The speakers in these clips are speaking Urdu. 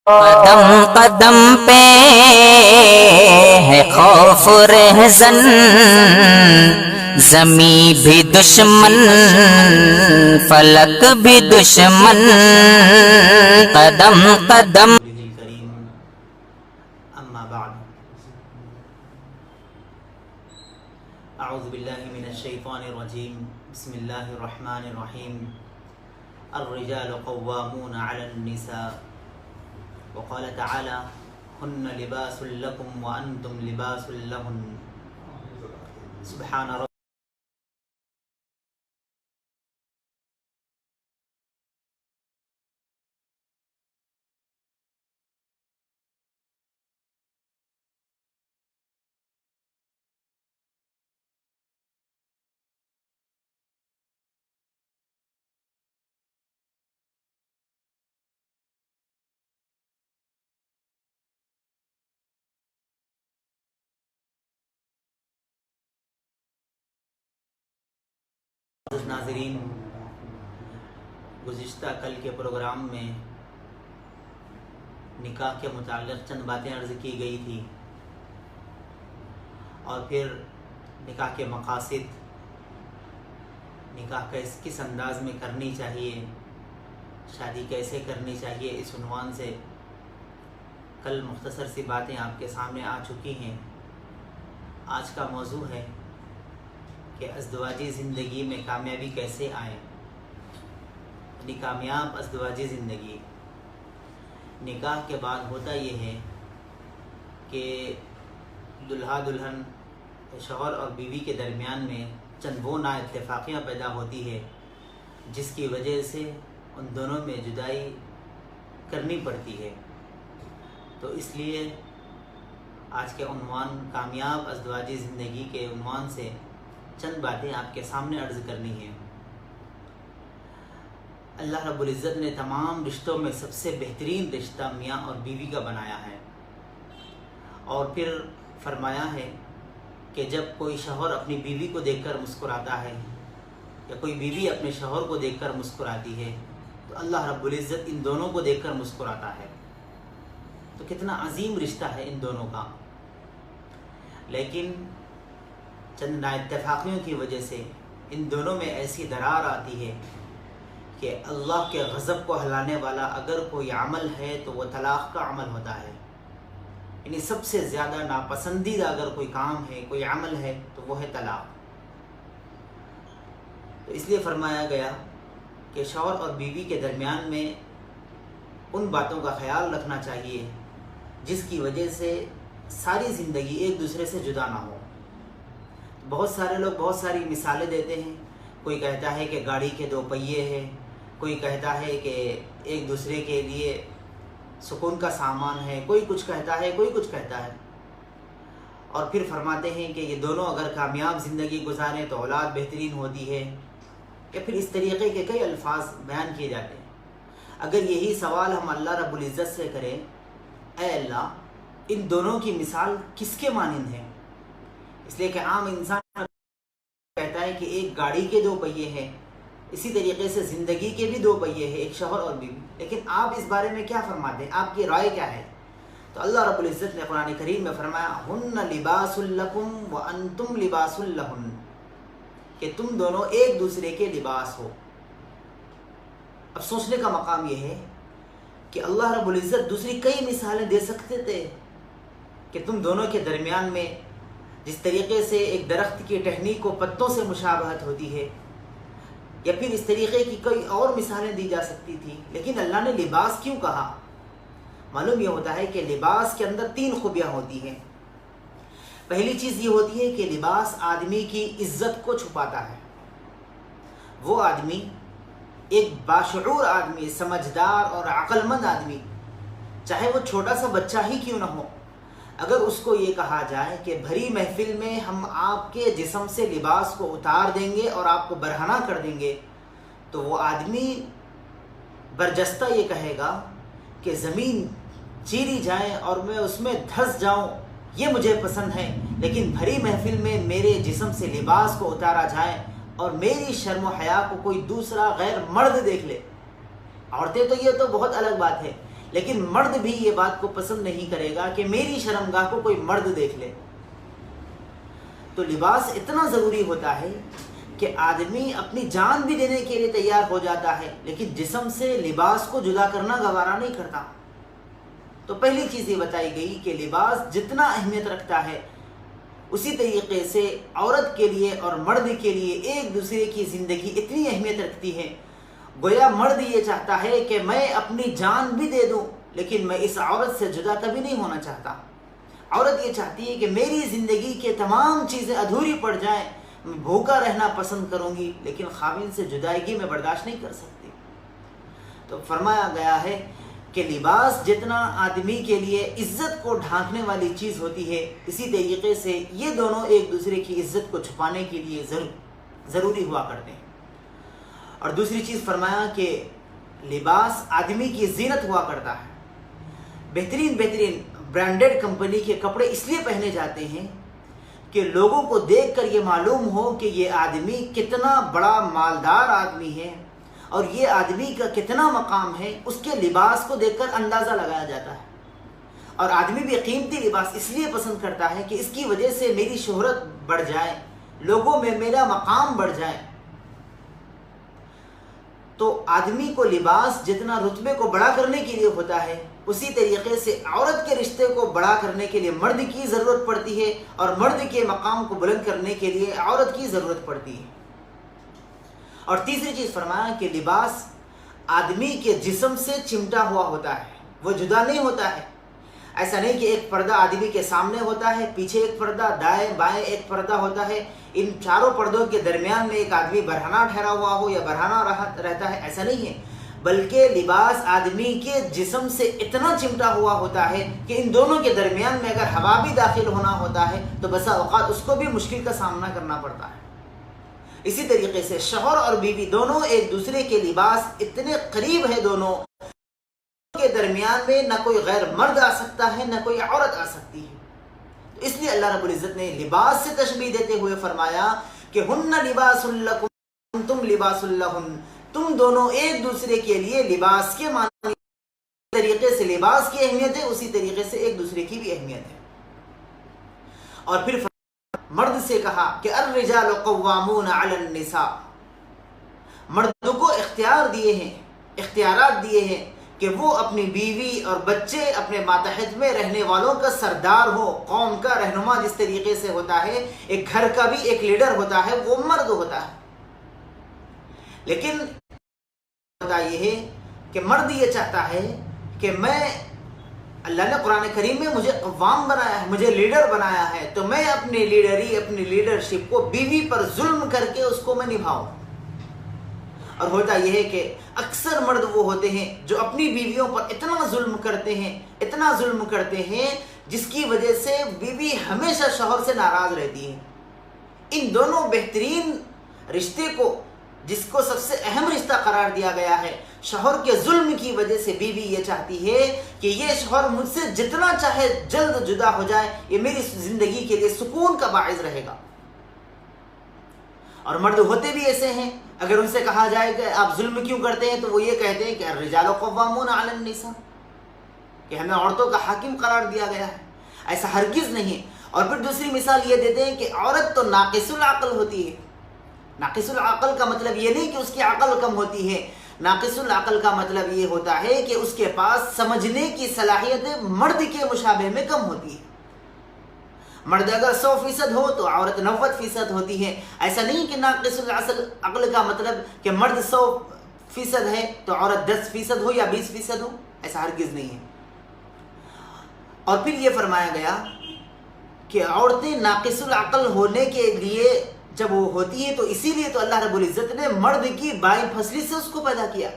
قدم قدم پہ ہے خوف رہزن، زمیں بھی دشمن فلک بھی دشمن، قدم قدم الکریم اما بعد اعوذ باللہ من الشیطان الرجیم بسم اللہ الرحمن الرحیم الرجال قوامون علی النساء وقال تعالی ہن لباس لکم وانتم لباس لہن سبحان رب ناظرین، گزشتہ کل کے پروگرام میں نکاح کے متعلق چند باتیں عرض کی گئی تھی اور پھر نکاح کے مقاصد، نکاح کس انداز میں کرنی چاہیے، شادی کیسے کرنی چاہیے، اس عنوان سے کل مختصر سی باتیں آپ کے سامنے آ چکی ہیں۔ آج کا موضوع ہے کہ ازدواجی زندگی میں کامیابی کیسے آئے، یعنی کامیاب ازدواجی زندگی۔ نکاح کے بعد ہوتا یہ ہے کہ دلہا دلہن، شوہر اور بیوی کے درمیان میں چند وہ نا اتفاقیاں پیدا ہوتی ہے جس کی وجہ سے ان دونوں میں جدائی کرنی پڑتی ہے۔ تو اس لیے آج کے عنوان کامیاب ازدواجی زندگی کے عنوان سے چند باتیں آپ کے سامنے عرض کرنی ہیں۔ اللہ رب العزت نے تمام رشتوں میں سب سے بہترین رشتہ میاں اور بیوی کا بنایا ہے، اور پھر فرمایا ہے کہ جب کوئی شوہر اپنی بیوی کو دیکھ کر مسکراتا ہے یا کوئی بیوی اپنے شوہر کو دیکھ کر مسکراتی ہے تو اللہ رب العزت ان دونوں کو دیکھ کر مسکراتا ہے۔ تو کتنا عظیم رشتہ ہے ان دونوں کا، لیکن چند نااتفاقیوں کی وجہ سے ان دونوں میں ایسی درار آتی ہے کہ اللہ کے غضب کو ہلانے والا اگر کوئی عمل ہے تو وہ طلاق کا عمل ہوتا ہے، یعنی سب سے زیادہ ناپسندیدہ اگر کوئی کام ہے، کوئی عمل ہے تو وہ ہے طلاق۔ تو اس لیے فرمایا گیا کہ شوہر اور بیوی کے درمیان میں ان باتوں کا خیال رکھنا چاہیے جس کی وجہ سے ساری زندگی ایک دوسرے سے جدا نہ ہو۔ بہت سارے لوگ بہت ساری مثالیں دیتے ہیں، کوئی کہتا ہے کہ گاڑی کے دو پہیے ہیں، کوئی کہتا ہے کہ ایک دوسرے کے لیے سکون کا سامان ہے، کوئی کچھ کہتا ہے، کوئی کچھ کہتا ہے، اور پھر فرماتے ہیں کہ یہ دونوں اگر کامیاب زندگی گزاریں تو اولاد بہترین ہوتی ہے، یا پھر اس طریقے کے کئی الفاظ بیان کیے جاتے ہیں۔ اگر یہی سوال ہم اللہ رب العزت سے کریں، اے اللہ ان دونوں کی مثال کس کے مانند ہے؟ اس لیے کہ عام انسان کہتا ہے کہ ایک گاڑی کے دو پہیے ہیں، اسی طریقے سے زندگی کے بھی دو پہیے ہیں، ایک شوہر اور بیوی۔ لیکن آپ اس بارے میں کیا فرماتے ہیں؟ آپ کی رائے کیا ہے؟ تو اللہ رب العزت نے قرآن کریم میں فرمایا ہن لباس لکم وانتم لباس لہن، کہ تم دونوں ایک دوسرے کے لباس ہو۔ اب سوچنے کا مقام یہ ہے کہ اللہ رب العزت دوسری کئی مثالیں دے سکتے تھے کہ تم دونوں کے درمیان میں جس طریقے سے ایک درخت کی ٹہنی کو پتوں سے مشابہت ہوتی ہے، یا پھر اس طریقے کی کئی اور مثالیں دی جا سکتی تھی، لیکن اللہ نے لباس کیوں کہا؟ معلوم یہ ہوتا ہے کہ لباس کے اندر تین خوبیاں ہوتی ہیں۔ پہلی چیز یہ ہوتی ہے کہ لباس آدمی کی عزت کو چھپاتا ہے۔ وہ آدمی، ایک باشعور آدمی، سمجھدار اور عقل مند آدمی، چاہے وہ چھوٹا سا بچہ ہی کیوں نہ ہو، اگر اس کو یہ کہا جائے کہ بھری محفل میں ہم آپ کے جسم سے لباس کو اتار دیں گے اور آپ کو برہنہ کر دیں گے، تو وہ آدمی برجستہ یہ کہے گا کہ زمین چیری جائے اور میں اس میں دھس جاؤں، یہ مجھے پسند ہے، لیکن بھری محفل میں میرے جسم سے لباس کو اتارا جائے اور میری شرم و حیا کو کوئی دوسرا غیر مرد دیکھ لے، عورتیں تو یہ تو بہت الگ بات ہے، لیکن مرد بھی یہ بات کو پسند نہیں کرے گا کہ میری شرمگاہ کو کوئی مرد دیکھ لے۔ تو لباس اتنا ضروری ہوتا ہے کہ آدمی اپنی جان بھی دینے کے لیے تیار ہو جاتا ہے، لیکن جسم سے لباس کو جدا کرنا گوارا نہیں کرتا۔ تو پہلی چیز یہ بتائی گئی کہ لباس جتنا اہمیت رکھتا ہے، اسی طریقے سے عورت کے لیے اور مرد کے لیے ایک دوسرے کی زندگی اتنی اہمیت رکھتی ہے۔ گویا مرد یہ چاہتا ہے کہ میں اپنی جان بھی دے دوں، لیکن میں اس عورت سے جدا کبھی نہیں ہونا چاہتا۔ عورت یہ چاہتی ہے کہ میری زندگی کے تمام چیزیں ادھوری پڑ جائیں، میں بھوکا رہنا پسند کروں گی، لیکن خاوند سے جدائیگی میں برداشت نہیں کر سکتی۔ تو فرمایا گیا ہے کہ لباس جتنا آدمی کے لیے عزت کو ڈھانکنے والی چیز ہوتی ہے، اسی طریقے سے یہ دونوں ایک دوسرے کی عزت کو چھپانے کے لیے ضروری ہوا کرتے ہیں۔ اور دوسری چیز فرمایا کہ لباس آدمی کی زینت ہوا کرتا ہے۔ بہترین برانڈڈ کمپنی کے کپڑے اس لیے پہنے جاتے ہیں کہ لوگوں کو دیکھ کر یہ معلوم ہو کہ یہ آدمی کتنا بڑا مالدار آدمی ہے اور یہ آدمی کا کتنا مقام ہے، اس کے لباس کو دیکھ کر اندازہ لگایا جاتا ہے۔ اور آدمی بھی قیمتی لباس اس لیے پسند کرتا ہے کہ اس کی وجہ سے میری شہرت بڑھ جائے، لوگوں میں میرا مقام بڑھ جائے۔ تو آدمی کو لباس جتنا رتبے کو بڑا کرنے کے لیے ہوتا ہے، اسی طریقے سے عورت کے رشتے کو بڑا کرنے کے لیے مرد کی ضرورت پڑتی ہے، اور مرد کے مقام کو بلند کرنے کے لیے عورت کی ضرورت پڑتی ہے۔ اور تیسری چیز فرمایا کہ لباس آدمی کے جسم سے چمٹا ہوا ہوتا ہے، وہ جدا نہیں ہوتا ہے۔ ایسا نہیں کہ ایک پردہ آدمی کے سامنے ہوتا ہے، پیچھے ایک پردہ، دائیں بائیں ایک پردہ ہوتا ہے، ان چاروں پردوں کے درمیان میں ایک آدمی برہنہ ٹھہرا ہوا ہو یا برہنہ رہتا ہے، ایسا نہیں ہے۔ بلکہ لباس آدمی کے جسم سے اتنا چمٹا ہوا ہوتا ہے کہ ان دونوں کے درمیان میں اگر ہوا بھی داخل ہونا ہوتا ہے تو بسا اوقات اس کو بھی مشکل کا سامنا کرنا پڑتا ہے۔ اسی طریقے سے شوہر اور بیوی دونوں ایک دوسرے کے لباس اتنے قریب ہے، دونوں کے درمیان میں نہ کوئی غیر مرد آ سکتا ہے، نہ کوئی عورت آ سکتی ہے۔ اس لیے اللہ رب العزت نے لباس سے تشبیہ دیتے ہوئے فرمایا کہ ہن لباس لکم تم لباس لہن، تم دونوں ایک دوسرے کے لیے لباس کے معنی طریقے سے لباس کی اہمیت ہے، اسی طریقے سے ایک دوسرے کی بھی اہمیت ہے۔ اور پھر مرد سے کہا کہ الرجال قوامون علی النساء، مردوں کو اختیارات دیے ہیں کہ وہ اپنی بیوی اور بچے، اپنے ماتحت میں رہنے والوں کا سردار ہو، قوم کا رہنما جس طریقے سے ہوتا ہے، ایک گھر کا بھی ایک لیڈر ہوتا ہے، وہ مرد ہوتا ہے۔ لیکن ہوتا یہ ہے کہ مرد یہ چاہتا ہے کہ میں، اللہ نے قرآن کریم میں مجھے قوام بنایا ہے، مجھے لیڈر بنایا ہے، تو میں اپنی لیڈرشپ کو بیوی پر ظلم کر کے اس کو میں نبھاؤں۔ اور ہوتا یہ ہے کہ اکثر مرد وہ ہوتے ہیں جو اپنی بیویوں پر اتنا ظلم کرتے ہیں جس کی وجہ سے بیوی ہمیشہ شوہر سے ناراض رہتی ہے۔ ان دونوں بہترین رشتے کو، جس کو سب سے اہم رشتہ قرار دیا گیا ہے، شوہر کے ظلم کی وجہ سے بیوی یہ چاہتی ہے کہ یہ شوہر مجھ سے جتنا چاہے جلد جدا ہو جائے، یہ میری زندگی کے لیے سکون کا باعث رہے گا۔ اور مرد ہوتے بھی ایسے ہیں، اگر ان سے کہا جائے کہ آپ ظلم کیوں کرتے ہیں تو وہ یہ کہتے ہیں کہ الرجال قوامون علی النساء، کہ ہمیں عورتوں کا حاکم قرار دیا گیا ہے۔ ایسا ہرگز نہیں۔ اور پھر دوسری مثال یہ دیتے ہیں کہ عورت تو ناقص العقل ہوتی ہے۔ ناقص العقل کا مطلب یہ نہیں کہ اس کی عقل کم ہوتی ہے، ناقص العقل کا مطلب یہ ہوتا ہے کہ اس کے پاس سمجھنے کی صلاحیت مرد کے مشابہ میں کم ہوتی ہے۔ مرد اگر 100% ہو تو عورت 90% ہوتی ہے۔ ایسا نہیں کہ ناقص العقل کا مطلب کہ مرد 100% ہے تو عورت 10% ہو یا 20% ہو، ایسا ہرگز نہیں ہے۔ اور پھر یہ فرمایا گیا کہ عورتیں ناقص العقل ہونے کے لیے جب وہ ہوتی ہے تو اسی لیے تو اللہ رب العزت نے مرد کی بائیں پھسلی سے اس کو پیدا کیا۔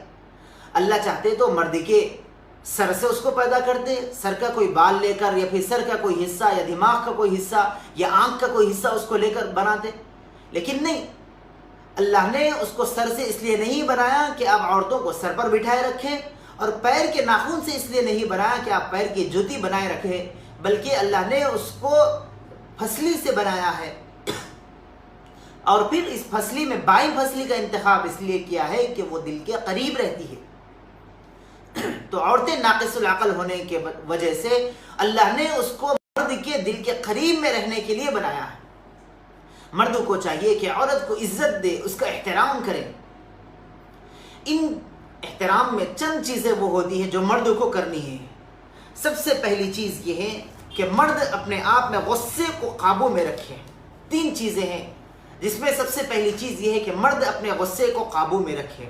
اللہ چاہتے تو مرد کے سر سے اس کو پیدا کرتے، سر کا کوئی بال لے کر، یا پھر سر کا کوئی حصہ، یا دماغ کا کوئی حصہ، یا آنکھ کا کوئی حصہ اس کو لے کر بناتے، لیکن نہیں، اللہ نے اس کو سر سے اس لیے نہیں بنایا کہ آپ عورتوں کو سر پر بٹھائے رکھیں، اور پیر کے ناخن سے اس لیے نہیں بنایا کہ آپ پیر کی جوتی بنائے رکھیں، بلکہ اللہ نے اس کو پھسلی سے بنایا ہے۔ اور پھر اس پھسلی میں بائیں پھسلی کا انتخاب اس لیے کیا ہے کہ وہ دل کے قریب رہتی ہے۔ تو عورتیں ناقص العقل ہونے کے وجہ سے اللہ نے اس کو مرد کے دل کے قریب میں رہنے کے لیے بنایا ہے۔ مردوں کو چاہیے کہ عورت کو عزت دے، اس کا احترام کرے۔ ان احترام میں چند چیزیں وہ ہوتی ہیں جو مردوں کو کرنی ہیں۔ سب سے پہلی چیز یہ ہے کہ مرد اپنے آپ میں غصے کو قابو میں رکھے۔ 3 چیزیں ہیں جس میں سب سے پہلی چیز یہ ہے کہ مرد اپنے غصے کو قابو میں رکھے۔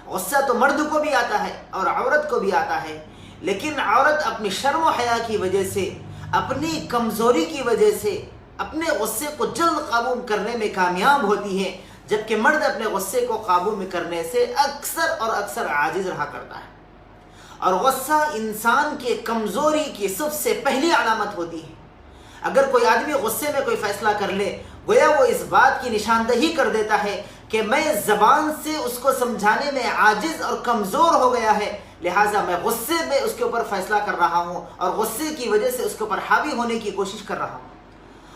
غصہ تو مرد کو بھی آتا ہے اور عورت کو بھی آتا ہے، لیکن عورت اپنی شرم و حیا کی وجہ سے، اپنی کمزوری کی وجہ سے اپنے غصے کو جلد قابو کرنے میں کامیاب ہوتی ہے، جبکہ مرد اپنے غصے کو قابو میں کرنے سے اکثر عاجز رہا کرتا ہے۔ اور غصہ انسان کے کمزوری کی سب سے پہلی علامت ہوتی ہے۔ اگر کوئی آدمی غصے میں کوئی فیصلہ کر لے، گویا وہ اس بات کی نشاندہی کر دیتا ہے کہ میں زبان سے اس کو سمجھانے میں عاجز اور کمزور ہو گیا ہے، لہٰذا میں غصے میں اس کے اوپر فیصلہ کر رہا ہوں اور غصے کی وجہ سے اس کے اوپر حاوی ہونے کی کوشش کر رہا ہوں۔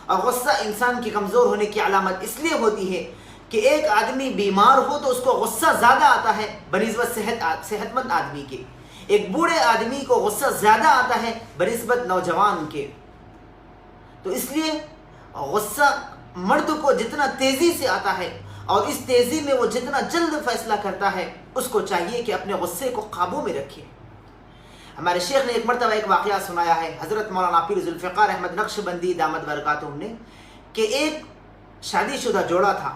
اور غصہ انسان کی کمزور ہونے کی علامت اس لیے ہوتی ہے کہ ایک آدمی بیمار ہو تو اس کو غصہ زیادہ آتا ہے بنسبت صحت مند آدمی کے۔ ایک بوڑھے آدمی کو غصہ زیادہ آتا ہے بنسبت نوجوان کے۔ تو اس لیے غصہ مرد کو جتنا تیزی سے آتا ہے اور اس تیزی میں وہ جتنا جلد فیصلہ کرتا ہے، اس کو چاہیے کہ اپنے غصے کو قابو میں رکھے۔ ہمارے شیخ نے ایک مرتبہ ایک واقعہ سنایا ہے، حضرت مولانا پیر ذوالفقار احمد نقشبندی دامت برکاتہم نے، کہ ایک شادی شدہ جوڑا تھا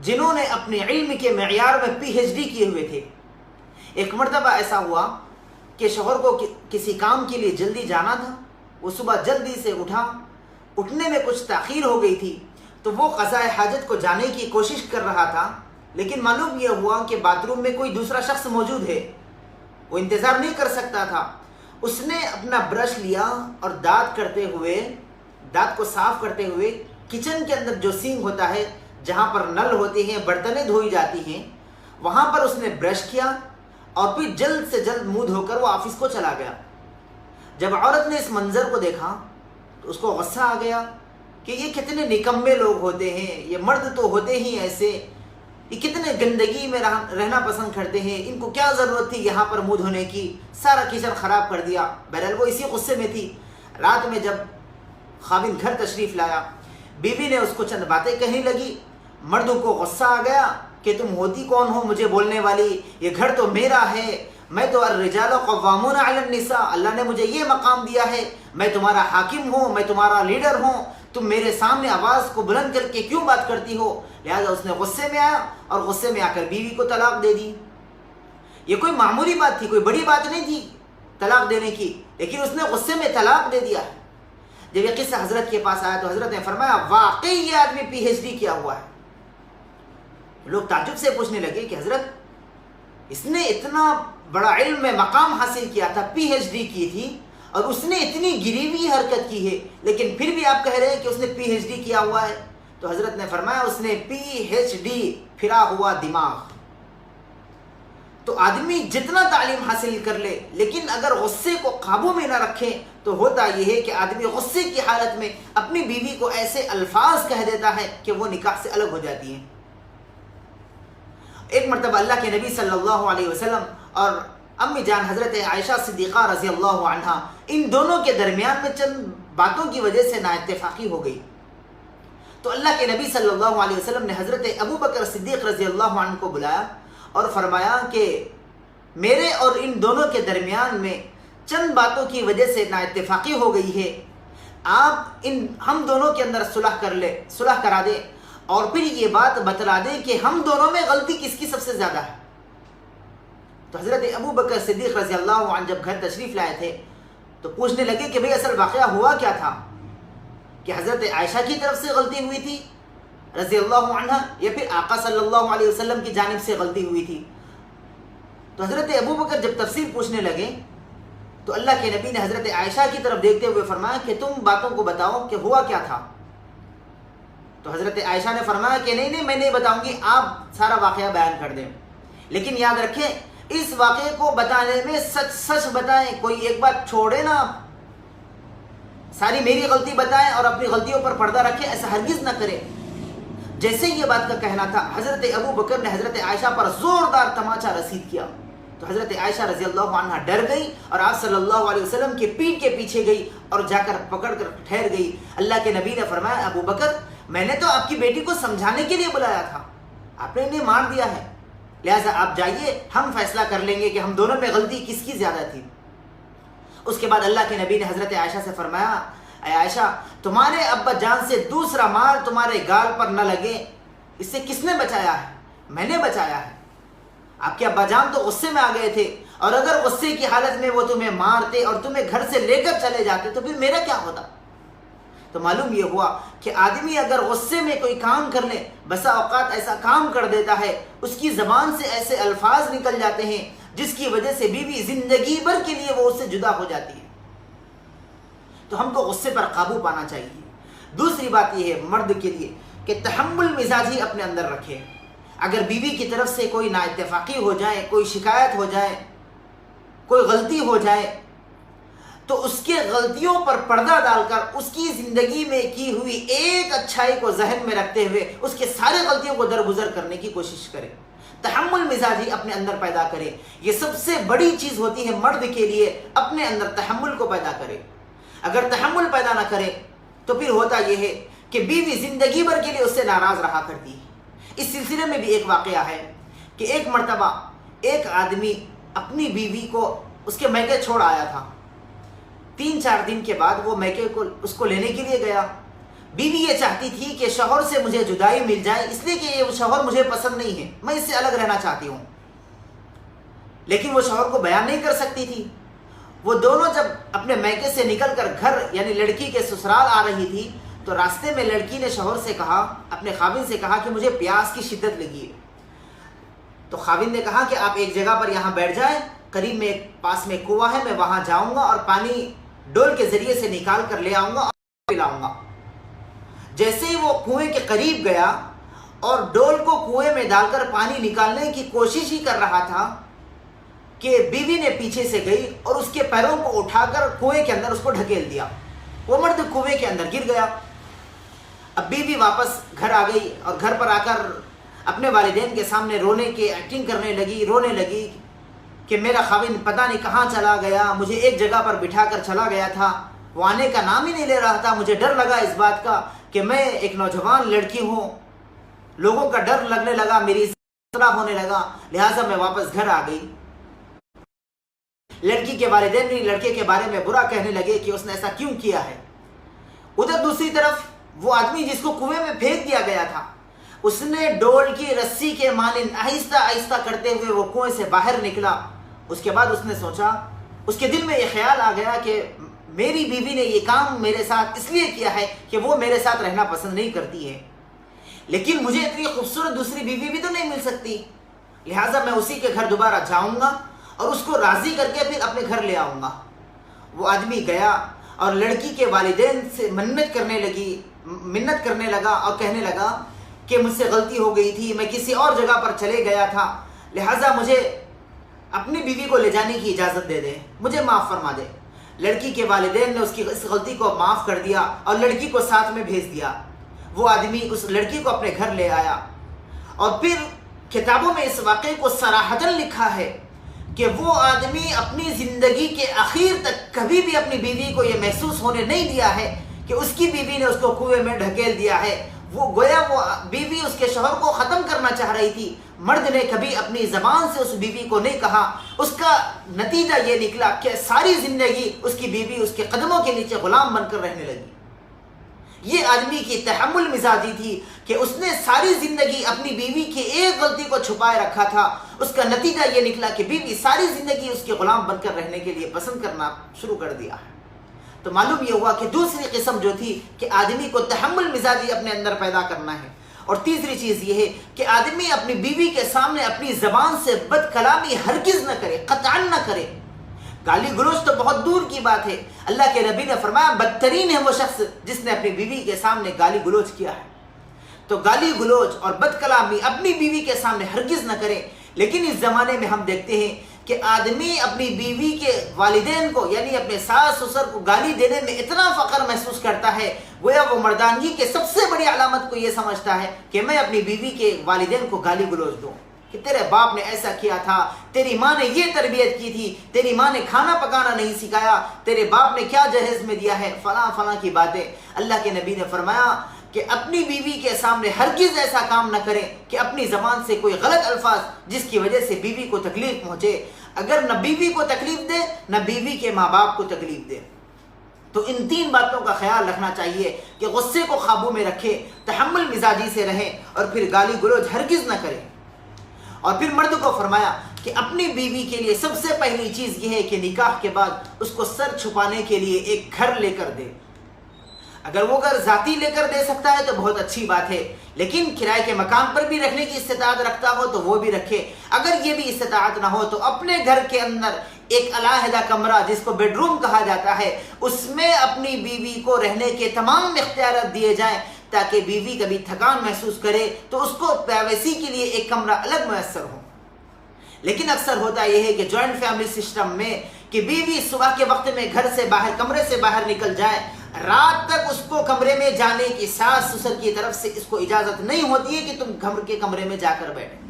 جنہوں نے اپنے علم کے معیار میں PhD کیے ہوئے تھے۔ ایک مرتبہ ایسا ہوا کہ شوہر کو کسی کام کے لیے جلدی جانا تھا، وہ صبح جلدی سے اٹھنے میں کچھ تاخیر ہو گئی تھی، تو وہ قضاء حاجت کو جانے کی کوشش کر رہا تھا، لیکن معلوم یہ ہوا کہ باتھ روم میں کوئی دوسرا شخص موجود ہے، وہ انتظار نہیں کر سکتا تھا۔ اس نے اپنا برش لیا اور دانت کو صاف کرتے ہوئے کچن کے اندر جو سینک ہوتا ہے، جہاں پر نل ہوتے ہیں، برتنیں دھوئی جاتی ہیں، وہاں پر اس نے برش کیا اور پھر جلد سے جلد منہ دھو کر وہ آفس کو چلا گیا۔ جب عورت نے اس منظر کو دیکھا تو اس کو غصہ آ گیا کہ یہ کتنے نکمے لوگ ہوتے ہیں، یہ مرد تو ہوتے ہی ایسے، یہ کتنے گندگی میں رہنا پسند کرتے ہیں، ان کو کیا ضرورت تھی یہاں پر منہ دھونے کی، سارا کچن خراب کر دیا۔ بہرحال وہ اسی غصے میں تھی۔ رات میں جب خاوند گھر تشریف لایا، بیوی نے اس کو چند باتیں کہنے لگی، مردوں کو غصہ آ گیا کہ تم ہوتی کون ہو مجھے بولنے والی، یہ گھر تو میرا ہے، میں تو الرجال قوامون علی النساء، اللہ نے مجھے یہ مقام دیا ہے، میں تمہارا حاکم ہوں، میں تمہارا لیڈر ہوں، تم میرے سامنے آواز کو بلند کر کے کیوں بات کرتی ہو؟ لہذا اس نے غصے میں آیا اور غصے میں آ کر بیوی کو طلاق دے دی۔ یہ کوئی معمولی بات تھی، کوئی بڑی بات نہیں تھی طلاق دینے کی، لیکن اس نے غصے میں طلاق دے دیا۔ جب یہ قصہ حضرت کے پاس آیا تو حضرت نے فرمایا واقعی یہ آدمی PhD کیا ہوا ہے۔ لوگ تعجب سے پوچھنے لگے کہ حضرت اس نے اتنا بڑا علم میں مقام حاصل کیا تھا، PhD کی تھی، اور اس نے اتنی گری ہوئی حرکت کی ہے، لیکن پھر بھی آپ کہہ رہے ہیں کہ اس نے PhD کیا ہوا ہے؟ تو حضرت نے فرمایا اس نے PhD پھرا ہوا دماغ۔ تو آدمی جتنا تعلیم حاصل کر لے لیکن اگر غصے کو قابو میں نہ رکھے تو ہوتا یہ ہے کہ آدمی غصے کی حالت میں اپنی بیوی کو ایسے الفاظ کہہ دیتا ہے کہ وہ نکاح سے الگ ہو جاتی ہیں۔ ایک مرتبہ اللہ کے نبی صلی اللہ علیہ وسلم اور امی جان حضرت عائشہ صدیقہ رضی اللہ عنہا، ان دونوں کے درمیان میں چند باتوں کی وجہ سے نااتفاقی ہو گئی۔ تو اللہ کے نبی صلی اللہ علیہ وسلم نے حضرت ابو بکر صدیق رضی اللہ عنہ کو بلایا اور فرمایا کہ میرے اور ان دونوں کے درمیان میں چند باتوں کی وجہ سے نااتفاقی ہو گئی ہے، آپ ہم دونوں کے اندر صلح کرا دیں اور پھر یہ بات بتلا دیں کہ ہم دونوں میں غلطی کس کی سب سے زیادہ ہے۔ تو حضرت ابو بکر صدیق رضی اللہ عنہ جب گھر تشریف لائے تھے تو پوچھنے لگے کہ بھئی اصل واقعہ ہوا کیا تھا، کہ حضرت عائشہ کی طرف سے غلطی ہوئی تھی رضی اللہ عنہ یا پھر آقا صلی اللہ علیہ وسلم کی جانب سے غلطی ہوئی تھی؟ تو حضرت ابو بکر جب تفصیل پوچھنے لگے تو اللہ کے نبی نے حضرت عائشہ کی طرف دیکھتے ہوئے فرمایا کہ تم باتوں کو بتاؤ کہ ہوا کیا تھا۔ تو حضرت عائشہ نے فرمایا کہ نہیں میں نہیں بتاؤں گی، آپ سارا واقعہ بیان کر دیں، لیکن یاد رکھیں اس واقعے کو بتانے میں سچ بتائیں، کوئی ایک بات چھوڑے نا، ساری میری غلطی بتائیں اور اپنی غلطیوں پر پردہ رکھیں، ایسا ہرگز نہ کریں۔ جیسے یہ بات کا کہنا تھا، حضرت ابو بکر نے حضرت عائشہ پر زوردار تماچا رسید کیا۔ تو تو حضرت عائشہ رضی اللہ عنہ ڈر گئی اور آپ صلی اللہ علیہ وسلم کے پیٹھ کے پیچھے گئی اور جا کر پکڑ کر ٹھہر گئی. اللہ کے نبی نے فرمایا ابو بکر میں نے تو آپ کی بیٹی کو سمجھانے کے لیے بلایا تھا, آپ نے انہیں مار دیا ہے, لہٰذا آپ جائیے, ہم فیصلہ کر لیں گے کہ ہم دونوں میں غلطی کس کی زیادہ تھی. اس کے بعد اللہ کے نبی نے حضرت عائشہ سے فرمایا اے عائشہ تمہارے ابا جان سے دوسرا مار تمہارے گال پر نہ لگے, اس سے کس نے بچایا ہے؟ میں نے بچایا ہے. آپ کے ابا جان تو غصے میں آ گئے تھے, اور اگر غصے کی حالت میں وہ تمہیں مارتے اور تمہیں گھر سے لے کر چلے جاتے تو پھر میرا کیا ہوتا؟ تو معلوم یہ ہوا کہ آدمی اگر غصے میں کوئی کام کر لے, بسا اوقات ایسا کام کر دیتا ہے, اس کی زبان سے ایسے الفاظ نکل جاتے ہیں جس کی وجہ سے بیوی زندگی بھر کے لیے وہ اس سے جدا ہو جاتی ہے. تو ہم کو غصے پر قابو پانا چاہیے. دوسری بات یہ ہے مرد کے لیے کہ تحمل مزاجی اپنے اندر رکھے. اگر بیوی کی طرف سے کوئی نااتفاقی ہو جائے, کوئی شکایت ہو جائے, کوئی غلطی ہو جائے, تو اس کے غلطیوں پر پردہ ڈال کر اس کی زندگی میں کی ہوئی ایک اچھائی کو ذہن میں رکھتے ہوئے اس کے سارے غلطیوں کو درگزر کرنے کی کوشش کرے. تحمل مزاجی اپنے اندر پیدا کرے. یہ سب سے بڑی چیز ہوتی ہے مرد کے لیے, اپنے اندر تحمل کو پیدا کرے. اگر تحمل پیدا نہ کرے تو پھر ہوتا یہ ہے کہ بیوی زندگی بھر کے لیے اس سے ناراض رہا کرتی ہے. اس سلسلے میں بھی ایک واقعہ ہے کہ ایک مرتبہ ایک آدمی اپنی بیوی کو اس کے میکے چھوڑ آیا تھا. 3-4 دن کے بعد وہ میکے کو اس کو لینے کے لیے گیا. بیوی یہ چاہتی تھی کہ شوہر سے مجھے جدائی مل جائے, اس لیے کہ یہ شوہر مجھے پسند نہیں ہے, میں اس سے الگ رہنا چاہتی ہوں. لیکن وہ شوہر کو بیان نہیں کر سکتی تھی. وہ دونوں جب اپنے میکے سے نکل کر گھر یعنی لڑکی کے سسرال آ رہی تھی تو راستے میں لڑکی نے شوہر سے کہا, اپنے خاوند سے کہا کہ مجھے پیاس کی شدت لگی ہے. تو خاوند نے کہا کہ آپ ایک جگہ پر یہاں بیٹھ جائیں, قریب میں پاس میں کنواں ہے, میں وہاں جاؤں گا اور پانی ڈول کے ذریعے سے نکال کر لے آؤں گا اور پلاؤں گا. جیسے ہی وہ کنویں کے قریب گیا اور ڈول کو کنویں میں ڈال کر پانی نکالنے کی کوشش ہی کر رہا تھا کہ بیوی نے پیچھے سے گئی اور اس کے پیروں کو اٹھا کر کنویں کے اندر اس کو ڈھکیل دیا. وہ مرد کنویں کے اندر گر گیا. اب بیوی واپس گھر آ گئی اور گھر پر آ کر اپنے والدین کے سامنے رونے کی ایکٹنگ کرنے لگی, رونے لگی کہ میرا خاوند پتہ نہیں کہاں چلا گیا, مجھے ایک جگہ پر بٹھا کر چلا گیا تھا, وہ آنے کا نام ہی نہیں لے رہا تھا. مجھے ڈر لگا اس بات کا کہ میں ایک نوجوان لڑکی ہوں, لوگوں کا ڈر لگنے لگا, میری عزت خراب ہونے لگا, لہٰذا میں واپس گھر آ گئی. لڑکی کے والدین بھی لڑکے کے بارے میں برا کہنے لگے کہ اس نے ایسا کیوں کیا ہے. ادھر دوسری طرف وہ آدمی جس کو کنویں میں پھینک دیا گیا تھا, اس نے ڈول کی رسی کے مانند آہستہ آہستہ کرتے ہوئے وہ کنویں سے باہر نکلا. اس کے بعد اس نے سوچا, اس کے دل میں یہ خیال آ گیا کہ میری بیوی نے یہ کام میرے ساتھ اس لیے کیا ہے کہ وہ میرے ساتھ رہنا پسند نہیں کرتی ہے, لیکن مجھے اتنی خوبصورت دوسری بیوی بھی تو نہیں مل سکتی, لہٰذا میں اسی کے گھر دوبارہ جاؤں گا اور اس کو راضی کر کے پھر اپنے گھر لے آؤں گا. وہ آدمی گیا اور لڑکی کے والدین سے منت کرنے لگا اور کہنے لگا کہ مجھ سے غلطی ہو گئی تھی, میں کسی اور جگہ پر چلے گیا تھا, لہٰذا مجھے اپنی بیوی کو لے جانے کی اجازت دے دے, مجھے معاف فرما دے. لڑکی کے والدین نے اس کی اس غلطی کو معاف کر دیا اور لڑکی کو ساتھ میں بھیج دیا. وہ آدمی اس لڑکی کو اپنے گھر لے آیا اور پھر کتابوں میں اس واقعے کو صراحتاً لکھا ہے کہ وہ آدمی اپنی زندگی کے آخر تک کبھی بھی اپنی بیوی کو یہ محسوس ہونے نہیں دیا ہے کہ اس کی بیوی نے اس کو کنویں میں ڈھکیل دیا ہے. وہ گویا وہ بیوی اس کے شوہر کو ختم کرنا چاہ رہی تھی. مرد نے کبھی اپنی زبان سے اس بیوی کو نہیں کہا. اس کا نتیجہ یہ نکلا کہ ساری زندگی اس کی بیوی اس کے قدموں کے نیچے غلام بن کر رہنے لگی. یہ آدمی کی تحمل مزاجی تھی کہ اس نے ساری زندگی اپنی بیوی کی ایک غلطی کو چھپائے رکھا تھا. اس کا نتیجہ یہ نکلا کہ بیوی ساری زندگی اس کے غلام بن کر رہنے کے لیے پسند کرنا شروع کر دیا. تو معلوم یہ ہوا کہ دوسری قسم جو تھی کہ آدمی کو تحمل مزاجی اپنے اندر پیدا کرنا ہے. اور تیسری چیز یہ ہے کہ آدمی اپنی بیوی کے سامنے اپنی زبان سے بد کلامی ہرگز نہ کرے, قطعاً نہ کرے. گالی گلوچ تو بہت دور کی بات ہے. اللہ کے نبی نے فرمایا بدترین ہے وہ شخص جس نے اپنی بیوی کے سامنے گالی گلوچ کیا ہے. تو گالی گلوچ اور بد کلامی اپنی بیوی کے سامنے ہرگز نہ کرے. لیکن اس زمانے میں ہم دیکھتے ہیں کہ آدمی اپنی بیوی کے والدین کو یعنی اپنے ساس سسر کو گالی دینے میں اتنا فخر محسوس کرتا ہے, گویا وہ مردانگی کے سب سے بڑی علامت کو یہ سمجھتا ہے کہ میں اپنی بیوی کے والدین کو گالی گلوچ دوں. کہ تیرے باپ نے ایسا کیا تھا، تیری ماں نے یہ تربیت کی تھی، تیری ماں نے کھانا پکانا نہیں سکھایا، تیرے باپ نے کیا جہیز میں دیا ہے، فلاں فلاں کی باتیں۔ اللہ کے نبی نے فرمایا کہ اپنی بیوی کے سامنے ہرگز ایسا کام نہ کریں کہ اپنی زبان سے کوئی غلط الفاظ جس کی وجہ سے بیوی کو تکلیف پہنچے۔ اگر نہ بیوی کو تکلیف دے نہ بیوی کے ماں باپ کو تکلیف دے۔ تو ان تین باتوں کا خیال رکھنا چاہیے کہ غصے کو قابو میں رکھے، تحمل مزاجی سے رہیں، اور پھر گالی گلوچ ہرگز نہ کرے۔ اور پھر مرد کو فرمایا کہ اپنی بیوی کے لیے سب سے پہلی چیز یہ ہے کہ نکاح کے بعد اس کو سر چھپانے کے لیے ایک گھر لے کر دے۔ اگر وہ گھر ذاتی لے کر دے سکتا ہے تو بہت اچھی بات ہے، لیکن کرائے کے مکان پر بھی رکھنے کی استطاعت رکھتا ہو تو وہ بھی رکھے۔ اگر یہ بھی استطاعت نہ ہو تو اپنے گھر کے اندر ایک علیحدہ کمرہ جس کو بیڈ روم کہا جاتا ہے، اس میں اپنی بیوی کو رہنے کے تمام اختیارات دیے جائیں، تاکہ بیوی کبھی تھکان محسوس کرے تو اس کو پرائیویسی کے لیے ایک کمرہ الگ میسر ہو۔ لیکن اکثر ہوتا یہ ہے کہ جوائنٹ فیملی سسٹم میں کہ بیوی صبح کے وقت میں گھر سے باہر، کمرے سے باہر نکل جائے، رات تک اس کو کمرے میں جانے کی ساس سسر کی طرف سے اس کو اجازت نہیں ہوتی ہے کہ تم گھر کے کمرے میں جا کر بیٹھے۔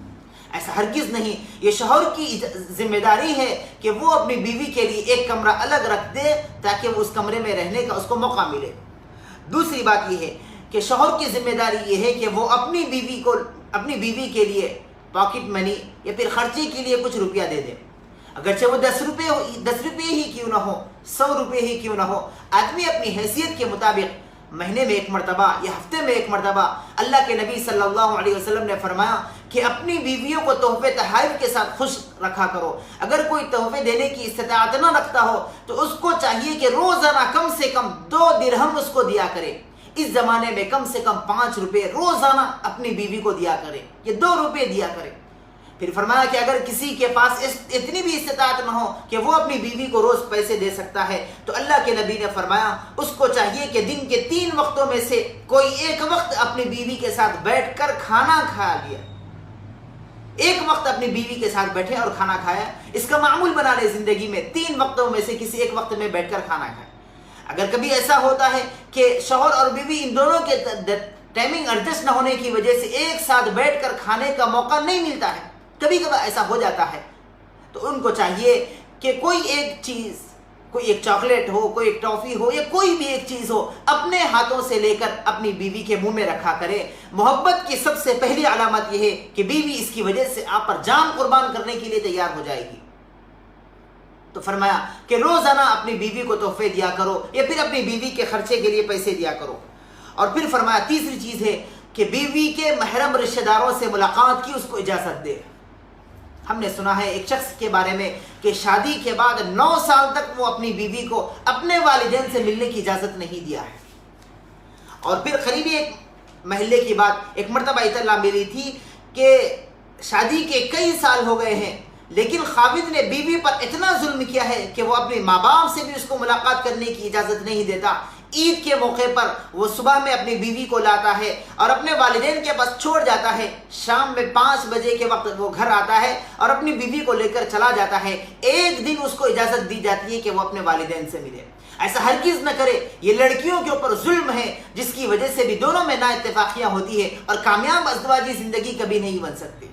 ایسا ہرگز نہیں، یہ شوہر کی ذمہ داری ہے کہ وہ اپنی بیوی کے لیے ایک کمرہ الگ رکھ دے تاکہ وہ اس کمرے میں رہنے کا اس کو موقع ملے۔ دوسری بات یہ ہے کہ شوہر کی ذمہ داری یہ ہے کہ وہ اپنی بیوی کے لیے پاکٹ منی یا پھر خرچے کے لیے کچھ روپیہ دے دے، اگرچہ وہ 10 روپے ہی کیوں نہ ہو، 100 روپے ہی کیوں نہ ہو۔ آدمی اپنی حیثیت کے مطابق مہینے میں ایک مرتبہ یا ہفتے میں ایک مرتبہ، اللہ کے نبی صلی اللہ علیہ وسلم نے فرمایا کہ اپنی بیویوں کو تحفے تحائف کے ساتھ خوش رکھا کرو۔ اگر کوئی تحفے دینے کی استطاعت نہ رکھتا ہو تو اس کو چاہیے کہ روزانہ کم سے کم 2 درہم اس کو دیا کرے۔ اس زمانے میں کم سے کم 5 روپے روزانہ اپنی بیوی کو دیا کرے، یہ 2 روپے دیا کرے۔ پھر فرمایا کہ اگر کسی کے پاس اتنی بھی استطاعت نہ ہو کہ وہ اپنی بیوی کو روز پیسے دے سکتا ہے تو اللہ کے نبی نے فرمایا اس کو چاہیے کہ دن کے 3 وقتوں میں سے کوئی ایک وقت اپنی بیوی کے ساتھ بیٹھ کر کھانا کھا لیا۔ ایک وقت اپنی بیوی کے ساتھ بیٹھے اور کھانا کھایا، اس کا معمول بنا لے زندگی میں، 3 وقتوں میں سے کسی ایک وقت میں بیٹھ کر کھانا کھائے۔ اگر کبھی ایسا ہوتا ہے کہ شوہر اور بیوی ان دونوں کے ٹائمنگ ایڈجسٹ نہ ہونے کی وجہ سے ایک ساتھ بیٹھ کر کھانے کا موقع نہیں ملتا ہے، کبھی کبھی ایسا ہو جاتا ہے، تو ان کو چاہیے کہ کوئی ایک چیز، کوئی ایک چاکلیٹ ہو، کوئی ایک ٹافی ہو، یا کوئی بھی ایک چیز ہو، اپنے ہاتھوں سے لے کر اپنی بیوی کے منہ میں رکھا کرے۔ محبت کی سب سے پہلی علامت یہ ہے کہ بیوی اس کی وجہ سے آپ پر جان قربان کرنے کے لیے تیار ہو جائے گی۔ تو فرمایا کہ روزانہ اپنی بیوی کو تحفے دیا کرو یا پھر اپنی بیوی کے خرچے کے لیے پیسے دیا کرو۔ اور پھر فرمایا تیسری چیز ہے کہ بیوی کے محرم رشتہ داروں سے ملاقات کی اس کو اجازت دے۔ ہم نے سنا ہے ایک شخص کے بارے میں کہ شادی کے بعد 9 سال تک وہ اپنی بیوی کو اپنے والدین سے ملنے کی اجازت نہیں دیا ہے۔ اور پھر قریبی ایک محلے کی بات، ایک مرتبہ اطلاع ملی تھی کہ شادی کے کئی سال ہو گئے ہیں لیکن خاوند نے بیوی پر اتنا ظلم کیا ہے کہ وہ اپنے ماں باپ سے بھی اس کو ملاقات کرنے کی اجازت نہیں دیتا۔ عید کے موقع پر وہ صبح میں اپنی بیوی کو لاتا ہے اور اپنے والدین کے پاس چھوڑ جاتا ہے، شام میں 5 بجے کے وقت وہ گھر آتا ہے اور اپنی بیوی کو لے کر چلا جاتا ہے۔ ایک دن اس کو اجازت دی جاتی ہے کہ وہ اپنے والدین سے ملے۔ ایسا ہرگز نہ کرے، یہ لڑکیوں کے اوپر ظلم ہے جس کی وجہ سے بھی دونوں میں نا اتفاقیاں ہوتی ہے اور کامیاب ازدواجی زندگی کبھی نہیں بن سکتی۔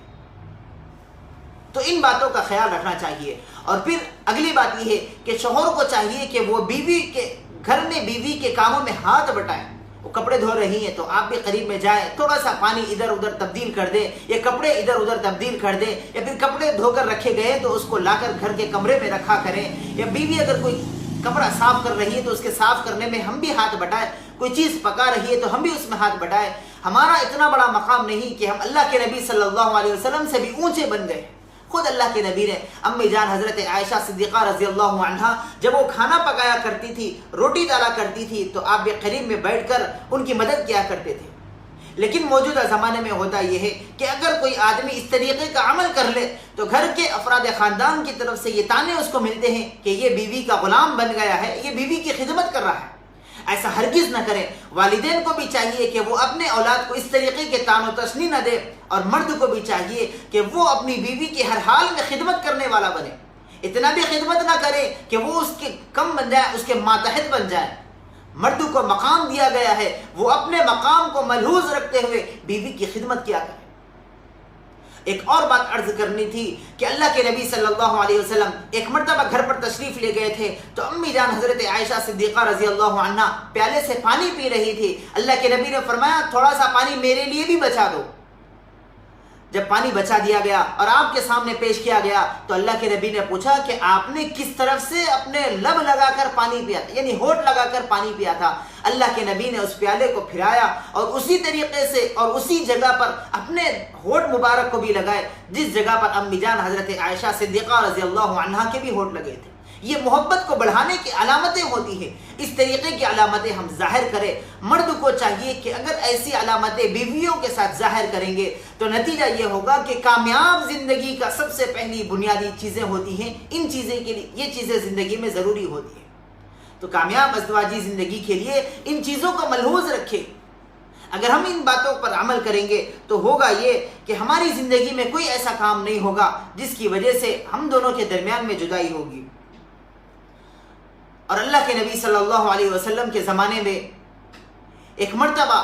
تو ان باتوں کا خیال رکھنا چاہیے۔ اور پھر اگلی بات یہ ہے کہ شوہر کو چاہیے کہ وہ بیوی کے گھر میں بیوی کے کاموں میں ہاتھ بٹائیں۔ وہ کپڑے دھو رہی ہیں تو آپ بھی قریب میں جائیں، تھوڑا سا پانی ادھر ادھر تبدیل کر دیں یا کپڑے ادھر ادھر تبدیل کر دیں، یا پھر کپڑے دھو کر رکھے گئے تو اس کو لا کر گھر کے کمرے میں رکھا کریں، یا بیوی اگر کوئی کپڑا صاف کر رہی ہے تو اس کے صاف کرنے میں ہم بھی ہاتھ بٹائیں، کوئی چیز پکا رہی ہے تو ہم بھی اس میں ہاتھ بٹائیں۔ ہمارا اتنا بڑا مقام نہیں کہ ہم اللہ کے نبی صلی اللہ علیہ وسلم سے بھی اونچے بن گئے۔ خود اللہ کے نبی نے امی جان حضرت عائشہ صدیقہ رضی اللہ عنہا جب وہ کھانا پکایا کرتی تھی، روٹی ڈالا کرتی تھی تو آپ بھی قریب میں بیٹھ کر ان کی مدد کیا کرتے تھے۔ لیکن موجودہ زمانے میں ہوتا یہ ہے کہ اگر کوئی آدمی اس طریقے کا عمل کر لے تو گھر کے افراد خاندان کی طرف سے یہ تانے اس کو ملتے ہیں کہ یہ بیوی کا غلام بن گیا ہے، یہ بیوی کی خدمت کر رہا ہے۔ ایسا ہرگز نہ کریں۔ والدین کو بھی چاہیے کہ وہ اپنے اولاد کو اس طریقے کے تان و تشنی نہ دے، اور مرد کو بھی چاہیے کہ وہ اپنی بیوی کی ہر حال میں خدمت کرنے والا بنے۔ اتنا بھی خدمت نہ کرے کہ وہ اس کے کم بن جائے، اس کے ماتحت بن جائے۔ مرد کو مقام دیا گیا ہے، وہ اپنے مقام کو ملحوظ رکھتے ہوئے بیوی کی خدمت کیا کرے۔ ایک اور بات عرض کرنی تھی کہ اللہ کے نبی صلی اللہ علیہ وسلم ایک مرتبہ گھر پر تشریف لے گئے تھے تو امی جان حضرت عائشہ صدیقہ رضی اللہ عنہا پیالے سے پانی پی رہی تھی. اللہ کے نبی نے فرمایا تھوڑا سا پانی میرے لیے بھی بچا دو. جب پانی بچا دیا گیا اور آپ کے سامنے پیش کیا گیا تو اللہ کے نبی نے پوچھا کہ آپ نے کس طرف سے اپنے لب لگا کر پانی پیا تھا, یعنی ہونٹ لگا کر پانی پیا تھا. اللہ کے نبی نے اس پیالے کو پھرایا اور اسی طریقے سے اور اسی جگہ پر اپنے ہونٹ مبارک کو بھی لگائے جس جگہ پر امی جان حضرت عائشہ صدیقہ رضی اللہ عنہا کے بھی ہونٹ لگے تھے. یہ محبت کو بڑھانے کی علامتیں ہوتی ہیں. اس طریقے کی علامتیں ہم ظاہر کریں. مرد کو چاہیے کہ اگر ایسی علامتیں بیویوں کے ساتھ ظاہر کریں گے تو نتیجہ یہ ہوگا کہ کامیاب زندگی کا سب سے پہلی بنیادی چیزیں ہوتی ہیں. ان چیزیں کے لیے یہ چیزیں زندگی میں ضروری ہوتی ہیں. تو کامیاب ازدواجی زندگی کے لیے ان چیزوں کو ملحوظ رکھیں. اگر ہم ان باتوں پر عمل کریں گے تو ہوگا یہ کہ ہماری زندگی میں کوئی ایسا کام نہیں ہوگا جس کی وجہ سے ہم دونوں کے درمیان میں جدائی ہوگی. اور اللہ کے نبی صلی اللہ علیہ وسلم کے زمانے میں ایک مرتبہ